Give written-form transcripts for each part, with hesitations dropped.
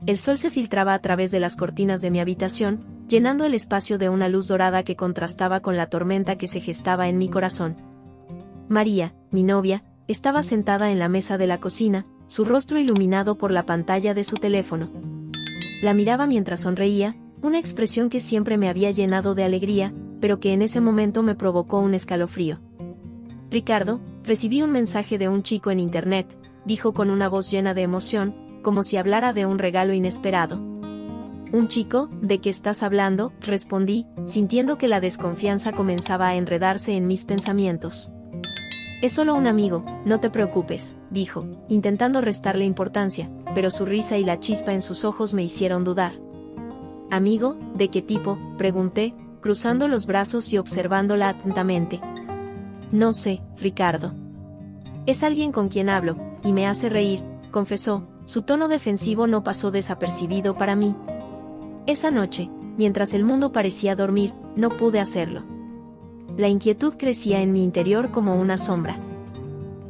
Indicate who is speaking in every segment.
Speaker 1: El sol se filtraba a través de las cortinas de mi habitación, llenando el espacio de una luz dorada que contrastaba con la tormenta que se gestaba en mi corazón. María, mi novia, estaba sentada en la mesa de la cocina, su rostro iluminado por la pantalla de su teléfono. La miraba mientras sonreía, una expresión que siempre me había llenado de alegría, pero que en ese momento me provocó un escalofrío. Ricardo, recibí un mensaje de un chico en internet, dijo con una voz llena de emoción, como si hablara de un regalo inesperado. ¿Un chico? ¿De qué estás hablando?, respondí, sintiendo que la desconfianza comenzaba a enredarse en mis pensamientos. Es solo un amigo, no te preocupes, dijo, intentando restarle importancia, pero su risa y la chispa en sus ojos me hicieron dudar. ¿Amigo? ¿De qué tipo?, pregunté, cruzando los brazos y observándola atentamente. No sé, Ricardo. Es alguien con quien hablo, y me hace reír, confesó, su tono defensivo no pasó desapercibido para mí. Esa noche, mientras el mundo parecía dormir, no pude hacerlo. La inquietud crecía en mi interior como una sombra.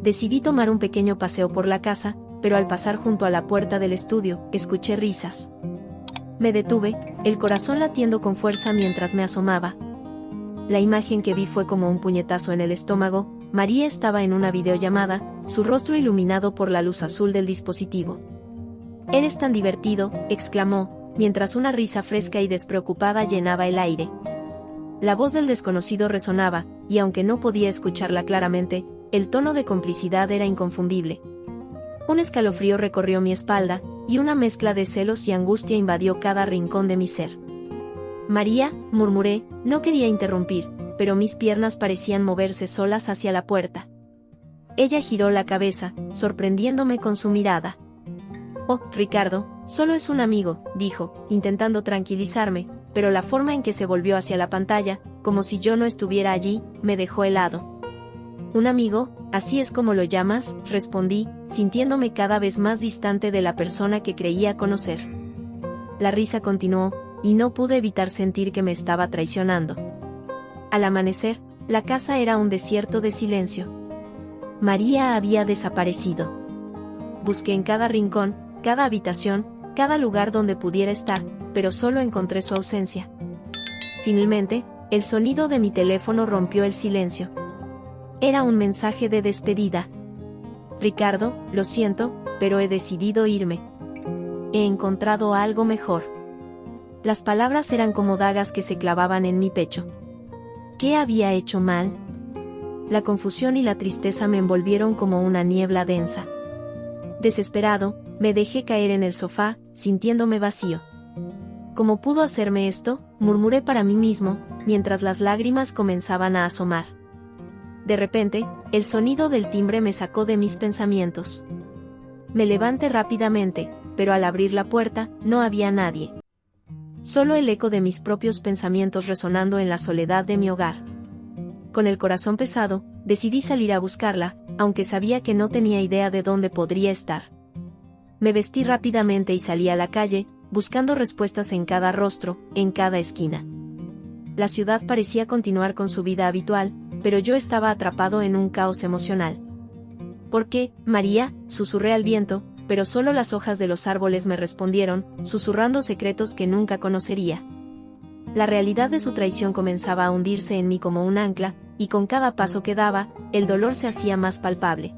Speaker 1: Decidí tomar un pequeño paseo por la casa, pero al pasar junto a la puerta del estudio, escuché risas. Me detuve, el corazón latiendo con fuerza mientras me asomaba. La imagen que vi fue como un puñetazo en el estómago. María estaba en una videollamada, su rostro iluminado por la luz azul del dispositivo. «Eres tan divertido», exclamó, mientras una risa fresca y despreocupada llenaba el aire. La voz del desconocido resonaba, y aunque no podía escucharla claramente, el tono de complicidad era inconfundible. Un escalofrío recorrió mi espalda, y una mezcla de celos y angustia invadió cada rincón de mi ser. «María», murmuré, no quería interrumpir, pero mis piernas parecían moverse solas hacia la puerta. Ella giró la cabeza, sorprendiéndome con su mirada. «Oh, Ricardo, solo es un amigo», dijo, intentando tranquilizarme, pero la forma en que se volvió hacia la pantalla, como si yo no estuviera allí, me dejó helado. «¿Un amigo? ¿Así es como lo llamas?», respondí, sintiéndome cada vez más distante de la persona que creía conocer. La risa continuó, y no pude evitar sentir que me estaba traicionando. Al amanecer, la casa era un desierto de silencio. María había desaparecido. Busqué en cada rincón, cada habitación, cada lugar donde pudiera estar, pero solo encontré su ausencia. Finalmente, el sonido de mi teléfono rompió el silencio. Era un mensaje de despedida. «Ricardo, lo siento, pero he decidido irme. He encontrado algo mejor». Las palabras eran como dagas que se clavaban en mi pecho. ¿Qué había hecho mal? La confusión y la tristeza me envolvieron como una niebla densa. Desesperado, me dejé caer en el sofá, sintiéndome vacío. ¿Cómo pudo hacerme esto?, murmuré para mí mismo, mientras las lágrimas comenzaban a asomar. De repente, el sonido del timbre me sacó de mis pensamientos. Me levanté rápidamente, pero al abrir la puerta, no había nadie. Solo el eco de mis propios pensamientos resonando en la soledad de mi hogar. Con el corazón pesado, decidí salir a buscarla, aunque sabía que no tenía idea de dónde podría estar. Me vestí rápidamente y salí a la calle, buscando respuestas en cada rostro, en cada esquina. La ciudad parecía continuar con su vida habitual, pero yo estaba atrapado en un caos emocional. «¿Por qué, María?», susurré al viento, pero solo las hojas de los árboles me respondieron, susurrando secretos que nunca conocería. La realidad de su traición comenzaba a hundirse en mí como un ancla, y con cada paso que daba, el dolor se hacía más palpable.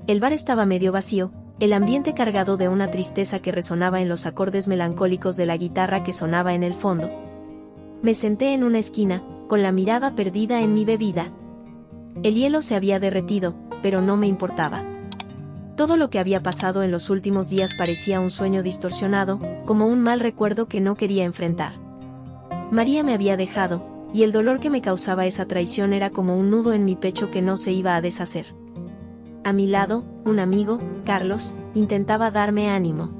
Speaker 1: El bar estaba medio vacío, el ambiente cargado de una tristeza que resonaba en los acordes melancólicos de la guitarra que sonaba en el fondo. Me senté en una esquina, con la mirada perdida en mi bebida. El hielo se había derretido, pero no me importaba. Todo lo que había pasado en los últimos días parecía un sueño distorsionado, como un mal recuerdo que no quería enfrentar. María me había dejado, y el dolor que me causaba esa traición era como un nudo en mi pecho que no se iba a deshacer. A mi lado, un amigo, Carlos, intentaba darme ánimo.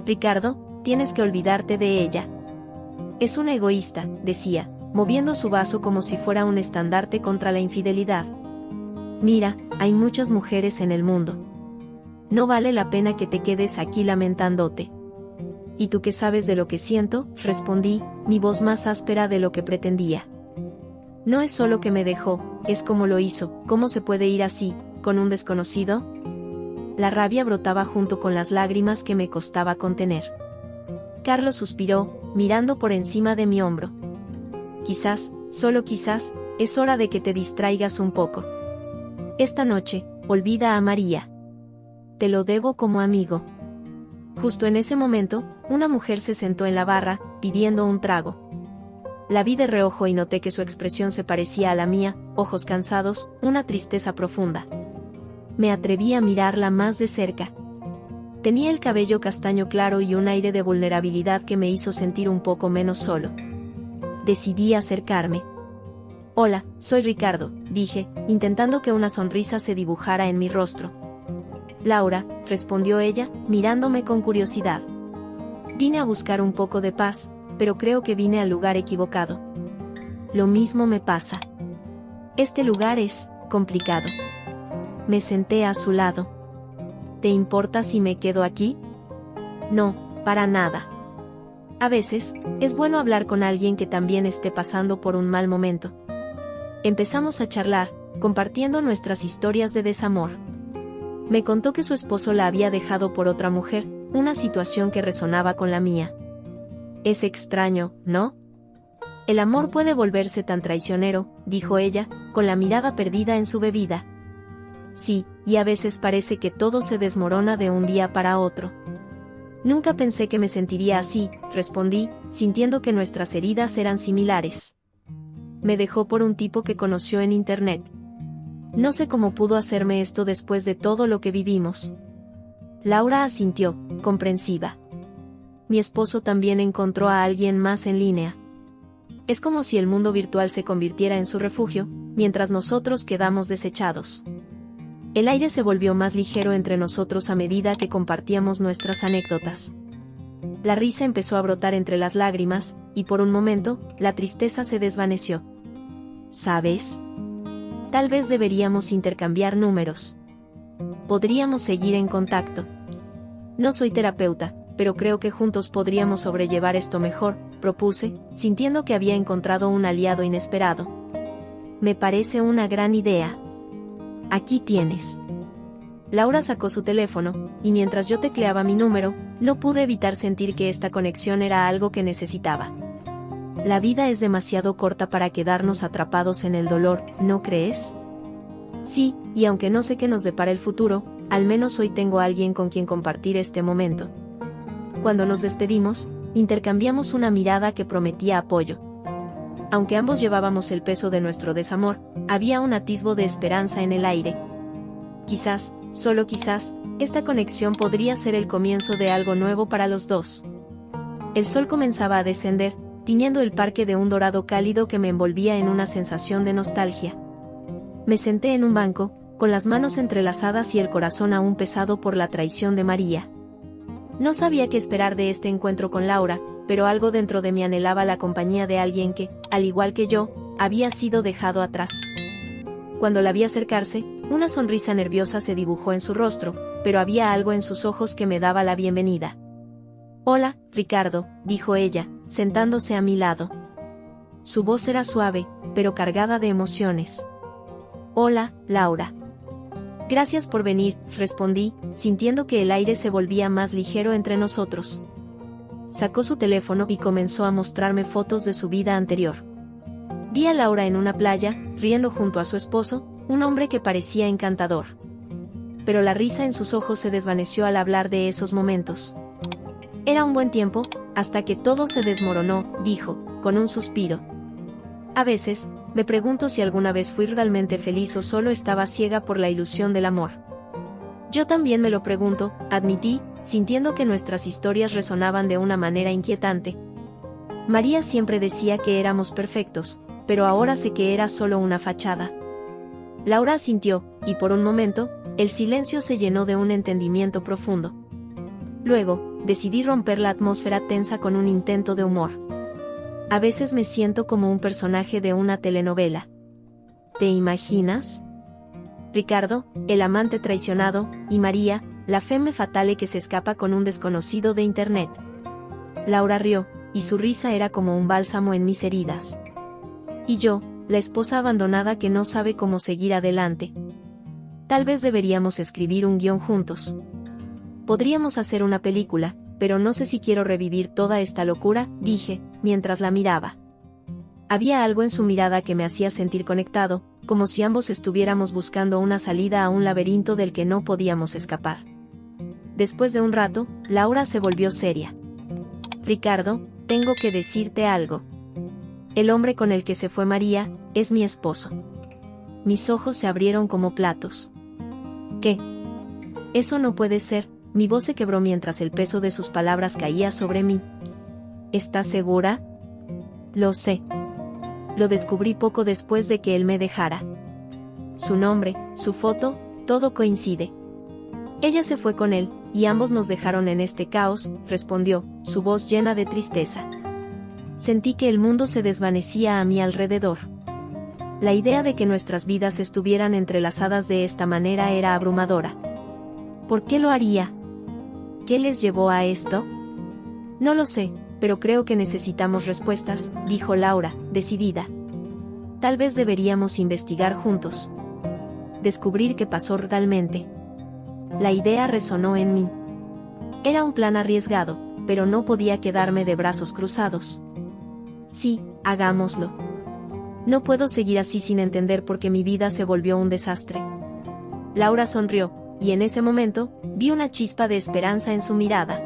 Speaker 1: «Ricardo, tienes que olvidarte de ella. Es una egoísta», decía, moviendo su vaso como si fuera un estandarte contra la infidelidad. «Mira, hay muchas mujeres en el mundo. No vale la pena que te quedes aquí lamentándote». «¿Y tú qué sabes de lo que siento?», respondí, mi voz más áspera de lo que pretendía. «No es solo que me dejó, es cómo lo hizo. ¿Cómo se puede ir así, con un desconocido?». La rabia brotaba junto con las lágrimas que me costaba contener. Carlos suspiró, mirando por encima de mi hombro. Quizás, solo quizás, es hora de que te distraigas un poco. Esta noche, olvida a María. Te lo debo como amigo. Justo en ese momento, una mujer se sentó en la barra, pidiendo un trago. La vi de reojo y noté que su expresión se parecía a la mía, ojos cansados, una tristeza profunda. Me atreví a mirarla más de cerca. Tenía el cabello castaño claro y un aire de vulnerabilidad que me hizo sentir un poco menos solo. Decidí acercarme. Hola, soy Ricardo, dije, intentando que una sonrisa se dibujara en mi rostro. Laura, respondió ella, mirándome con curiosidad. Vine a buscar un poco de paz, pero creo que vine al lugar equivocado. Lo mismo me pasa. Este lugar es complicado. Me senté a su lado. ¿Te importa si me quedo aquí? No, para nada. A veces, es bueno hablar con alguien que también esté pasando por un mal momento. Empezamos a charlar, compartiendo nuestras historias de desamor. Me contó que su esposo la había dejado por otra mujer, una situación que resonaba con la mía. Es extraño, ¿no? El amor puede volverse tan traicionero, dijo ella, con la mirada perdida en su bebida. Sí, y a veces parece que todo se desmorona de un día para otro. Nunca pensé que me sentiría así, respondí, sintiendo que nuestras heridas eran similares. Me dejó por un tipo que conoció en internet. No sé cómo pudo hacerme esto después de todo lo que vivimos. Laura asintió, comprensiva. Mi esposo también encontró a alguien más en línea. Es como si el mundo virtual se convirtiera en su refugio, mientras nosotros quedamos desechados. El aire se volvió más ligero entre nosotros a medida que compartíamos nuestras anécdotas. La risa empezó a brotar entre las lágrimas, y por un momento, la tristeza se desvaneció. ¿Sabes? Tal vez deberíamos intercambiar números. Podríamos seguir en contacto. No soy terapeuta, pero creo que juntos podríamos sobrellevar esto mejor, propuse, sintiendo que había encontrado un aliado inesperado. Me parece una gran idea. Aquí tienes. Laura sacó su teléfono, y mientras yo tecleaba mi número, no pude evitar sentir que esta conexión era algo que necesitaba. La vida es demasiado corta para quedarnos atrapados en el dolor, ¿no crees? Sí, y aunque no sé qué nos depara el futuro, al menos hoy tengo a alguien con quien compartir este momento. Cuando nos despedimos, intercambiamos una mirada que prometía apoyo. Aunque ambos llevábamos el peso de nuestro desamor, había un atisbo de esperanza en el aire. Quizás, solo quizás, esta conexión podría ser el comienzo de algo nuevo para los dos. El sol comenzaba a descender, tiñendo el parque de un dorado cálido que me envolvía en una sensación de nostalgia. Me senté en un banco, con las manos entrelazadas y el corazón aún pesado por la traición de María. No sabía qué esperar de este encuentro con Laura, pero algo dentro de mí anhelaba la compañía de alguien que, al igual que yo, había sido dejado atrás. Cuando la vi acercarse, una sonrisa nerviosa se dibujó en su rostro, pero había algo en sus ojos que me daba la bienvenida. «Hola, Ricardo», dijo ella, sentándose a mi lado. Su voz era suave, pero cargada de emociones. «Hola, Laura». «Gracias por venir», respondí, sintiendo que el aire se volvía más ligero entre nosotros. Sacó su teléfono y comenzó a mostrarme fotos de su vida anterior. Vi a Laura en una playa, riendo junto a su esposo, un hombre que parecía encantador. Pero la risa en sus ojos se desvaneció al hablar de esos momentos. «Era un buen tiempo, hasta que todo se desmoronó», dijo, con un suspiro. A veces, me pregunto si alguna vez fui realmente feliz o solo estaba ciega por la ilusión del amor. Yo también me lo pregunto, admití, sintiendo que nuestras historias resonaban de una manera inquietante. María siempre decía que éramos perfectos, pero ahora sé que era solo una fachada. Laura asintió, y por un momento, el silencio se llenó de un entendimiento profundo. Luego, decidí romper la atmósfera tensa con un intento de humor. A veces me siento como un personaje de una telenovela. ¿Te imaginas? Ricardo, el amante traicionado, y María, la femme fatale que se escapa con un desconocido de internet. Laura rió, y su risa era como un bálsamo en mis heridas. Y yo, la esposa abandonada que no sabe cómo seguir adelante. Tal vez deberíamos escribir un guión juntos. Podríamos hacer una película, pero no sé si quiero revivir toda esta locura, dije, mientras la miraba. Había algo en su mirada que me hacía sentir conectado, como si ambos estuviéramos buscando una salida a un laberinto del que no podíamos escapar. Después de un rato, Laura se volvió seria. Ricardo, tengo que decirte algo. El hombre con el que se fue María, es mi esposo. Mis ojos se abrieron como platos. ¿Qué? Eso no puede ser. Mi voz se quebró mientras el peso de sus palabras caía sobre mí. ¿Estás segura? Lo sé. Lo descubrí poco después de que él me dejara. Su nombre, su foto, todo coincide. Ella se fue con él, y ambos nos dejaron en este caos, respondió, su voz llena de tristeza. Sentí que el mundo se desvanecía a mi alrededor. La idea de que nuestras vidas estuvieran entrelazadas de esta manera era abrumadora. ¿Por qué lo haría? ¿Qué les llevó a esto? No lo sé, pero creo que necesitamos respuestas, dijo Laura, decidida. Tal vez deberíamos investigar juntos. Descubrir qué pasó realmente. La idea resonó en mí. Era un plan arriesgado, pero no podía quedarme de brazos cruzados. Sí, hagámoslo. No puedo seguir así sin entender por qué mi vida se volvió un desastre. Laura sonrió, y en ese momento, vi una chispa de esperanza en su mirada.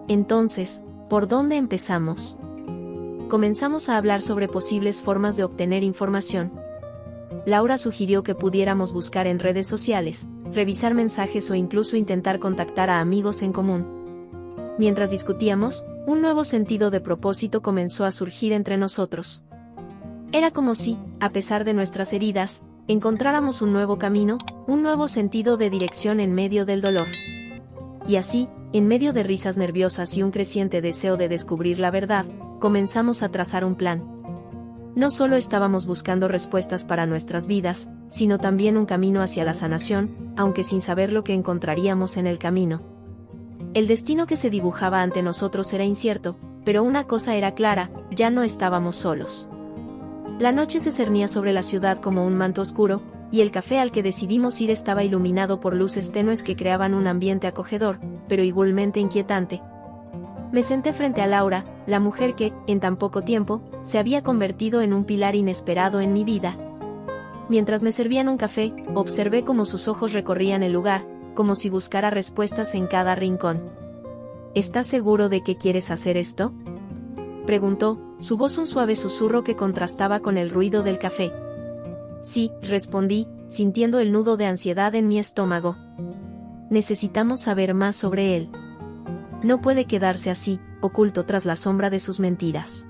Speaker 1: Entonces, ¿por dónde empezamos? Comenzamos a hablar sobre posibles formas de obtener información. Laura sugirió que pudiéramos buscar en redes sociales, revisar mensajes o incluso intentar contactar a amigos en común. Mientras discutíamos, un nuevo sentido de propósito comenzó a surgir entre nosotros. Era como si, a pesar de nuestras heridas, encontráramos un nuevo camino, un nuevo sentido de dirección en medio del dolor. Y así, en medio de risas nerviosas y un creciente deseo de descubrir la verdad, comenzamos a trazar un plan. No solo estábamos buscando respuestas para nuestras vidas, sino también un camino hacia la sanación, aunque sin saber lo que encontraríamos en el camino. El destino que se dibujaba ante nosotros era incierto, pero una cosa era clara, ya no estábamos solos. La noche se cernía sobre la ciudad como un manto oscuro, y el café al que decidimos ir estaba iluminado por luces tenues que creaban un ambiente acogedor, pero igualmente inquietante. Me senté frente a Laura, la mujer que, en tan poco tiempo, se había convertido en un pilar inesperado en mi vida. Mientras me servían un café, observé cómo sus ojos recorrían el lugar, como si buscara respuestas en cada rincón. ¿Estás seguro de que quieres hacer esto?, preguntó, su voz un suave susurro que contrastaba con el ruido del café. Sí, respondí, sintiendo el nudo de ansiedad en mi estómago. Necesitamos saber más sobre él. No puede quedarse así, oculto tras la sombra de sus mentiras.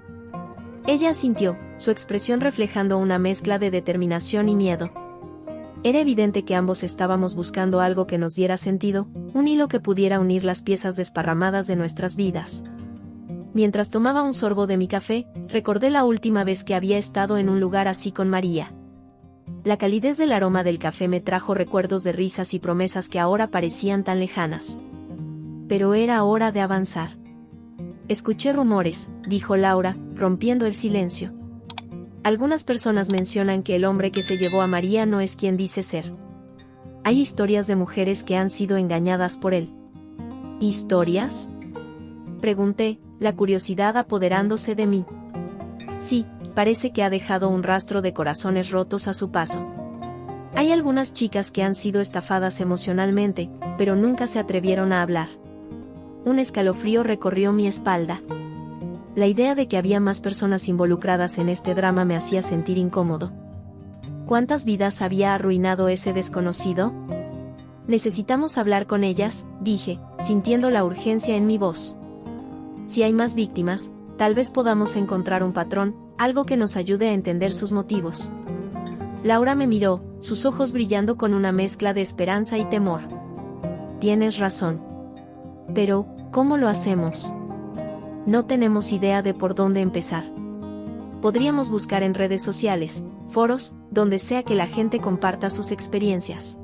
Speaker 1: Ella asintió, su expresión reflejando una mezcla de determinación y miedo. Era evidente que ambos estábamos buscando algo que nos diera sentido, un hilo que pudiera unir las piezas desparramadas de nuestras vidas. Mientras tomaba un sorbo de mi café, recordé la última vez que había estado en un lugar así con María. La calidez del aroma del café me trajo recuerdos de risas y promesas que ahora parecían tan lejanas. Pero era hora de avanzar. Escuché rumores, dijo Laura, rompiendo el silencio. Algunas personas mencionan que el hombre que se llevó a María no es quien dice ser. Hay historias de mujeres que han sido engañadas por él. ¿Historias?, pregunté, la curiosidad apoderándose de mí. Sí, parece que ha dejado un rastro de corazones rotos a su paso. Hay algunas chicas que han sido estafadas emocionalmente, pero nunca se atrevieron a hablar. Un escalofrío recorrió mi espalda. La idea de que había más personas involucradas en este drama me hacía sentir incómodo. ¿Cuántas vidas había arruinado ese desconocido? Necesitamos hablar con ellas, dije, sintiendo la urgencia en mi voz. Si hay más víctimas, tal vez podamos encontrar un patrón, algo que nos ayude a entender sus motivos. Laura me miró, sus ojos brillando con una mezcla de esperanza y temor. Tienes razón. Pero, ¿cómo lo hacemos? No tenemos idea de por dónde empezar. Podríamos buscar en redes sociales, foros, donde sea que la gente comparta sus experiencias.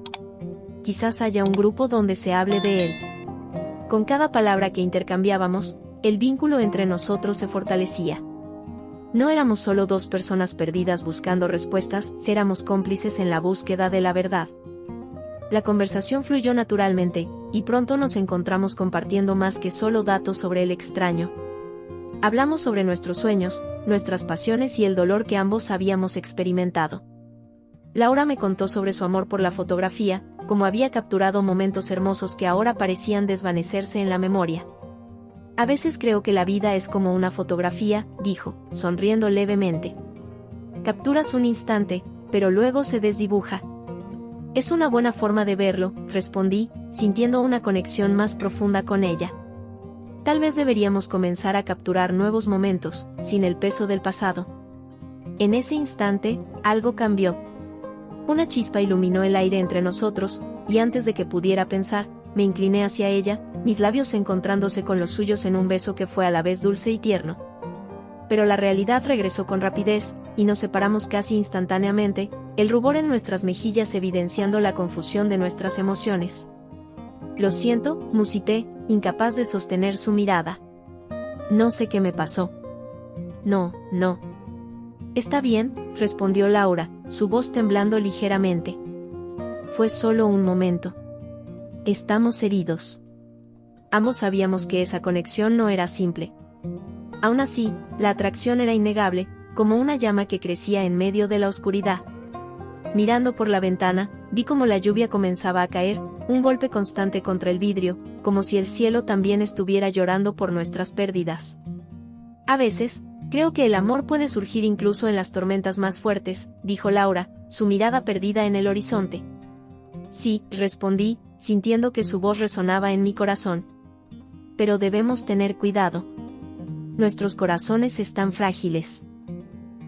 Speaker 1: Quizás haya un grupo donde se hable de él. Con cada palabra que intercambiábamos, el vínculo entre nosotros se fortalecía. No éramos solo dos personas perdidas buscando respuestas, éramos cómplices en la búsqueda de la verdad. La conversación fluyó naturalmente, y pronto nos encontramos compartiendo más que solo datos sobre el extraño. Hablamos sobre nuestros sueños, nuestras pasiones y el dolor que ambos habíamos experimentado. Laura me contó sobre su amor por la fotografía, cómo había capturado momentos hermosos que ahora parecían desvanecerse en la memoria. A veces creo que la vida es como una fotografía, dijo, sonriendo levemente. Capturas un instante, pero luego se desdibuja. Es una buena forma de verlo, respondí, sintiendo una conexión más profunda con ella. Tal vez deberíamos comenzar a capturar nuevos momentos, sin el peso del pasado. En ese instante, algo cambió. Una chispa iluminó el aire entre nosotros, y antes de que pudiera pensar, me incliné hacia ella, mis labios encontrándose con los suyos en un beso que fue a la vez dulce y tierno. Pero la realidad regresó con rapidez, y nos separamos casi instantáneamente, el rubor en nuestras mejillas evidenciando la confusión de nuestras emociones. Lo siento, musité, incapaz de sostener su mirada. No sé qué me pasó. No. Está bien, respondió Laura, su voz temblando ligeramente. Fue solo un momento. Estamos heridos. Ambos sabíamos que esa conexión no era simple. Aún así, la atracción era innegable, como una llama que crecía en medio de la oscuridad. Mirando por la ventana, vi cómo la lluvia comenzaba a caer, un golpe constante contra el vidrio, como si el cielo también estuviera llorando por nuestras pérdidas. A veces, creo que el amor puede surgir incluso en las tormentas más fuertes, dijo Laura, su mirada perdida en el horizonte. Sí, respondí, sintiendo que su voz resonaba en mi corazón. Pero debemos tener cuidado. Nuestros corazones están frágiles.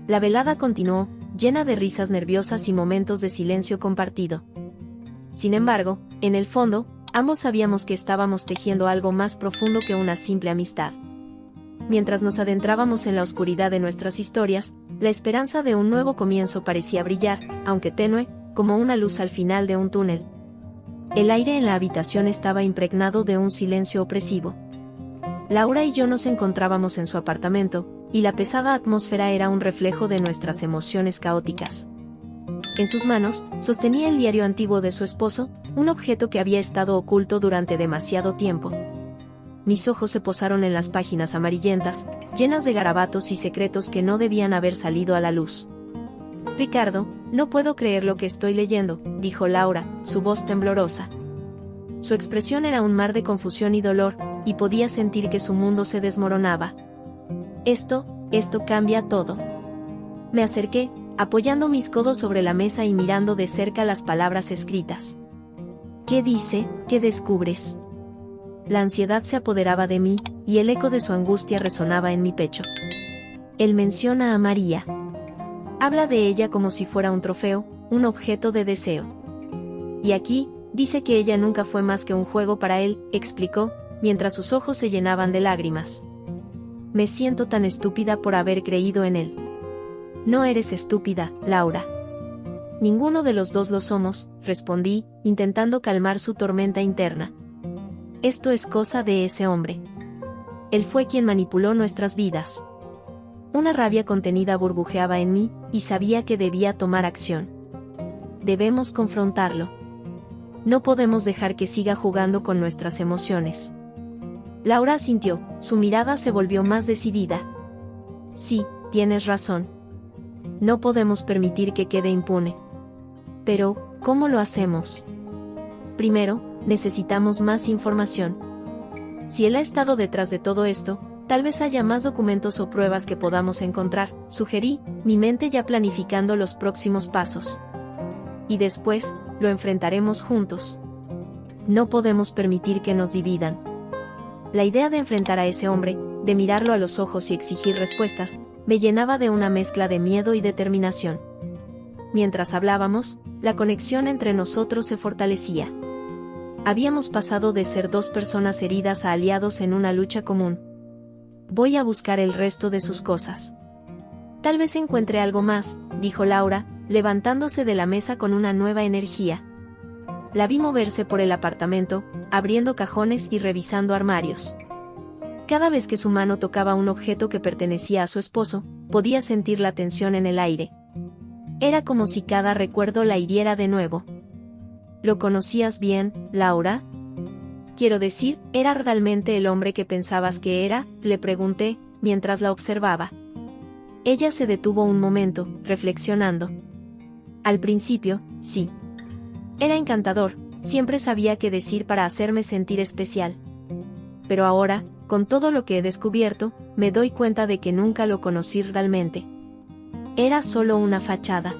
Speaker 1: La velada continuó, llena de risas nerviosas y momentos de silencio compartido. Sin embargo, en el fondo, ambos sabíamos que estábamos tejiendo algo más profundo que una simple amistad. Mientras nos adentrábamos en la oscuridad de nuestras historias, la esperanza de un nuevo comienzo parecía brillar, aunque tenue, como una luz al final de un túnel. El aire en la habitación estaba impregnado de un silencio opresivo. Laura y yo nos encontrábamos en su apartamento, y la pesada atmósfera era un reflejo de nuestras emociones caóticas. En sus manos, sostenía el diario antiguo de su esposo, un objeto que había estado oculto durante demasiado tiempo. Mis ojos se posaron en las páginas amarillentas, llenas de garabatos y secretos que no debían haber salido a la luz. Ricardo, no puedo creer lo que estoy leyendo, dijo Laura, su voz temblorosa. Su expresión era un mar de confusión y dolor, y podía sentir que su mundo se desmoronaba. Esto cambia todo. Me acerqué, apoyando mis codos sobre la mesa y mirando de cerca las palabras escritas. ¿Qué dice? ¿Qué descubres? La ansiedad se apoderaba de mí, y el eco de su angustia resonaba en mi pecho. Él menciona a María. Habla de ella como si fuera un trofeo, un objeto de deseo. Y aquí, dice que ella nunca fue más que un juego para él, explicó, mientras sus ojos se llenaban de lágrimas. Me siento tan estúpida por haber creído en él. No eres estúpida, Laura. Ninguno de los dos lo somos, respondí, intentando calmar su tormenta interna. Esto es cosa de ese hombre. Él fue quien manipuló nuestras vidas. Una rabia contenida burbujeaba en mí, y sabía que debía tomar acción. Debemos confrontarlo. No podemos dejar que siga jugando con nuestras emociones. Laura asintió, su mirada se volvió más decidida. Sí, tienes razón. No podemos permitir que quede impune. Pero, ¿cómo lo hacemos? Primero, necesitamos más información. Si él ha estado detrás de todo esto, tal vez haya más documentos o pruebas que podamos encontrar, sugerí, mi mente ya planificando los próximos pasos. Y después, lo enfrentaremos juntos. No podemos permitir que nos dividan. La idea de enfrentar a ese hombre, de mirarlo a los ojos y exigir respuestas, me llenaba de una mezcla de miedo y determinación. Mientras hablábamos, la conexión entre nosotros se fortalecía. Habíamos pasado de ser dos personas heridas a aliados en una lucha común. Voy a buscar el resto de sus cosas. Tal vez encuentre algo más, dijo Laura, levantándose de la mesa con una nueva energía. La vi moverse por el apartamento, abriendo cajones y revisando armarios. Cada vez que su mano tocaba un objeto que pertenecía a su esposo, podía sentir la tensión en el aire. Era como si cada recuerdo la hiriera de nuevo. ¿Lo conocías bien, Laura? Quiero decir, ¿era realmente el hombre que pensabas que era?, le pregunté, mientras la observaba. Ella se detuvo un momento, reflexionando. Al principio, sí. Era encantador, siempre sabía qué decir para hacerme sentir especial. Pero ahora, con todo lo que he descubierto, me doy cuenta de que nunca lo conocí realmente. Era solo una fachada.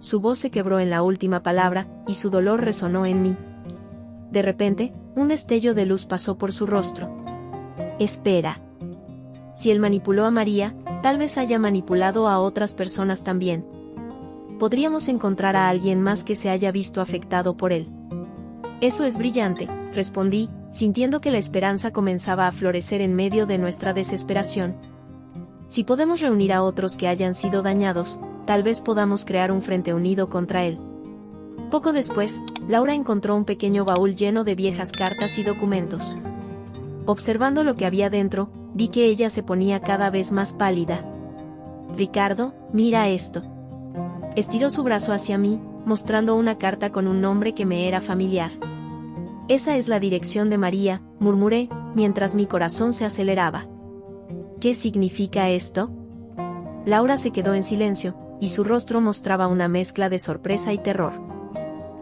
Speaker 1: Su voz se quebró en la última palabra, y su dolor resonó en mí. De repente, un destello de luz pasó por su rostro. Espera. Si él manipuló a María, tal vez haya manipulado a otras personas también. Podríamos encontrar a alguien más que se haya visto afectado por él. Eso es brillante, respondí, sintiendo que la esperanza comenzaba a florecer en medio de nuestra desesperación. Si podemos reunir a otros que hayan sido dañados, tal vez podamos crear un frente unido contra él. Poco después, Laura encontró un pequeño baúl lleno de viejas cartas y documentos. Observando lo que había dentro, vi que ella se ponía cada vez más pálida. Ricardo, mira esto. Estiró su brazo hacia mí, mostrando una carta con un nombre que me era familiar. Esa es la dirección de María, murmuré, mientras mi corazón se aceleraba. ¿Qué significa esto? Laura se quedó en silencio, y su rostro mostraba una mezcla de sorpresa y terror.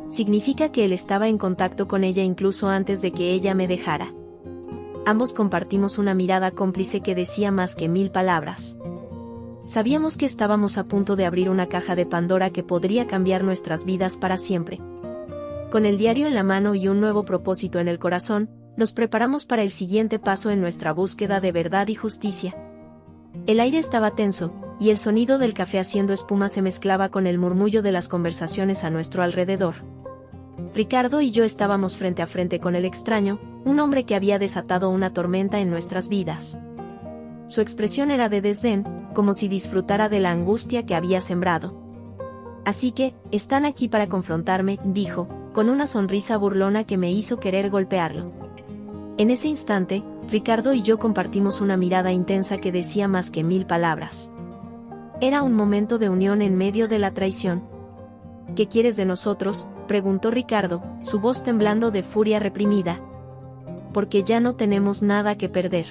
Speaker 1: Significa que él estaba en contacto con ella incluso antes de que ella me dejara. Ambos compartimos una mirada cómplice que decía más que 1000 palabras. Sabíamos que estábamos a punto de abrir una caja de Pandora que podría cambiar nuestras vidas para siempre. Con el diario en la mano y un nuevo propósito en el corazón, nos preparamos para el siguiente paso en nuestra búsqueda de verdad y justicia. El aire estaba tenso, y el sonido del café haciendo espuma se mezclaba con el murmullo de las conversaciones a nuestro alrededor. Ricardo y yo estábamos frente a frente con el extraño, un hombre que había desatado una tormenta en nuestras vidas. Su expresión era de desdén, como si disfrutara de la angustia que había sembrado. Así que, están aquí para confrontarme, dijo, con una sonrisa burlona que me hizo querer golpearlo. En ese instante, Ricardo y yo compartimos una mirada intensa que decía más que 1000 palabras. Era un momento de unión en medio de la traición. ¿Qué quieres de nosotros?, preguntó Ricardo, su voz temblando de furia reprimida. Porque ya no tenemos nada que perder.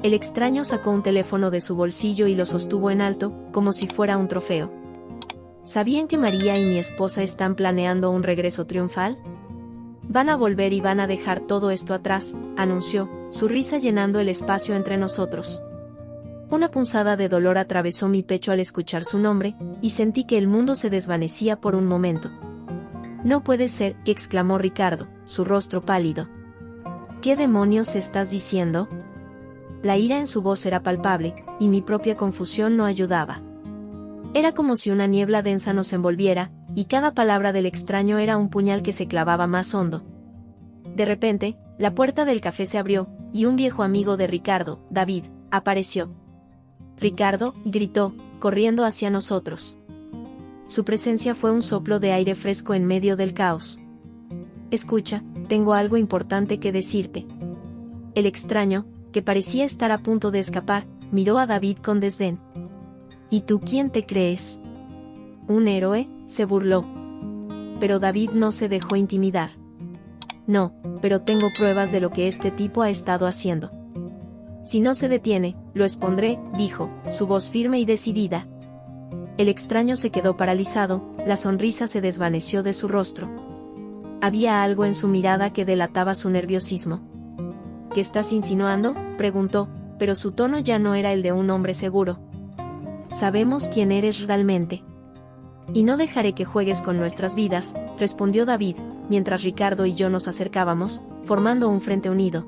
Speaker 1: El extraño sacó un teléfono de su bolsillo y lo sostuvo en alto, como si fuera un trofeo. ¿Sabían que María y mi esposa están planeando un regreso triunfal? Van a volver y van a dejar todo esto atrás, anunció, su risa llenando el espacio entre nosotros. Una punzada de dolor atravesó mi pecho al escuchar su nombre, y sentí que el mundo se desvanecía por un momento. No puede ser, exclamó Ricardo, su rostro pálido. ¿Qué demonios estás diciendo? La ira en su voz era palpable, y mi propia confusión no ayudaba. Era como si una niebla densa nos envolviera, y cada palabra del extraño era un puñal que se clavaba más hondo. De repente, la puerta del café se abrió, y un viejo amigo de Ricardo, David, apareció. Ricardo, gritó, corriendo hacia nosotros. Su presencia fue un soplo de aire fresco en medio del caos. Escucha, tengo algo importante que decirte. El extraño, que parecía estar a punto de escapar, miró a David con desdén. ¿Y tú quién te crees? ¿Un héroe?, se burló. Pero David no se dejó intimidar. No, pero tengo pruebas de lo que este tipo ha estado haciendo. Si no se detiene, lo expondré, dijo, su voz firme y decidida. El extraño se quedó paralizado, la sonrisa se desvaneció de su rostro. Había algo en su mirada que delataba su nerviosismo. ¿Qué estás insinuando?, preguntó, pero su tono ya no era el de un hombre seguro. Sabemos quién eres realmente. Y no dejaré que juegues con nuestras vidas, respondió David, mientras Ricardo y yo nos acercábamos, formando un frente unido.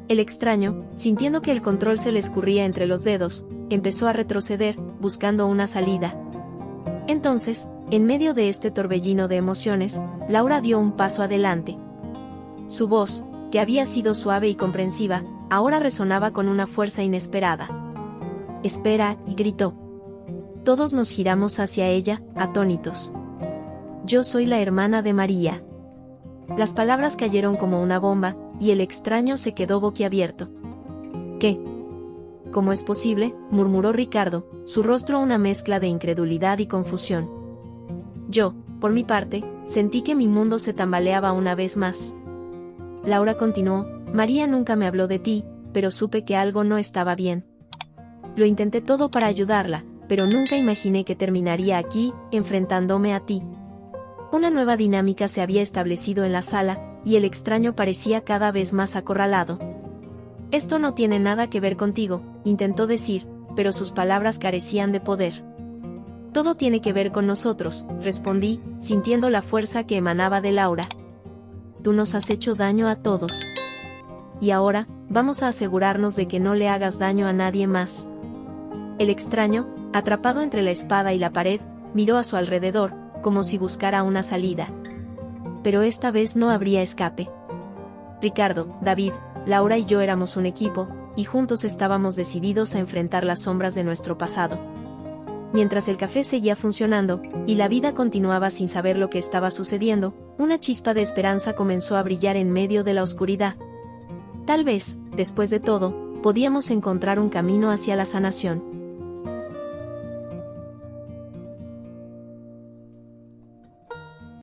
Speaker 1: El extraño, sintiendo que el control se le escurría entre los dedos, empezó a retroceder, buscando una salida. Entonces, en medio de este torbellino de emociones, Laura dio un paso adelante. Su voz, que había sido suave y comprensiva, ahora resonaba con una fuerza inesperada. «Espera», y gritó. Todos nos giramos hacia ella, atónitos. «Yo soy la hermana de María». Las palabras cayeron como una bomba, y el extraño se quedó boquiabierto. «¿Qué? ¿Cómo es posible?», murmuró Ricardo, su rostro una mezcla de incredulidad y confusión. Yo, por mi parte, sentí que mi mundo se tambaleaba una vez más. Laura continuó, María nunca me habló de ti, pero supe que algo no estaba bien. Lo intenté todo para ayudarla, pero nunca imaginé que terminaría aquí, enfrentándome a ti. Una nueva dinámica se había establecido en la sala, y el extraño parecía cada vez más acorralado. Esto no tiene nada que ver contigo, intentó decir, pero sus palabras carecían de poder. Todo tiene que ver con nosotros, respondí, sintiendo la fuerza que emanaba de Laura. Tú nos has hecho daño a todos. Y ahora, vamos a asegurarnos de que no le hagas daño a nadie más. El extraño, atrapado entre la espada y la pared, miró a su alrededor, como si buscara una salida. Pero esta vez no habría escape. Ricardo, David, Laura y yo éramos un equipo, y juntos estábamos decididos a enfrentar las sombras de nuestro pasado. Mientras el café seguía funcionando, y la vida continuaba sin saber lo que estaba sucediendo, una chispa de esperanza comenzó a brillar en medio de la oscuridad. Tal vez, después de todo, podíamos encontrar un camino hacia la sanación.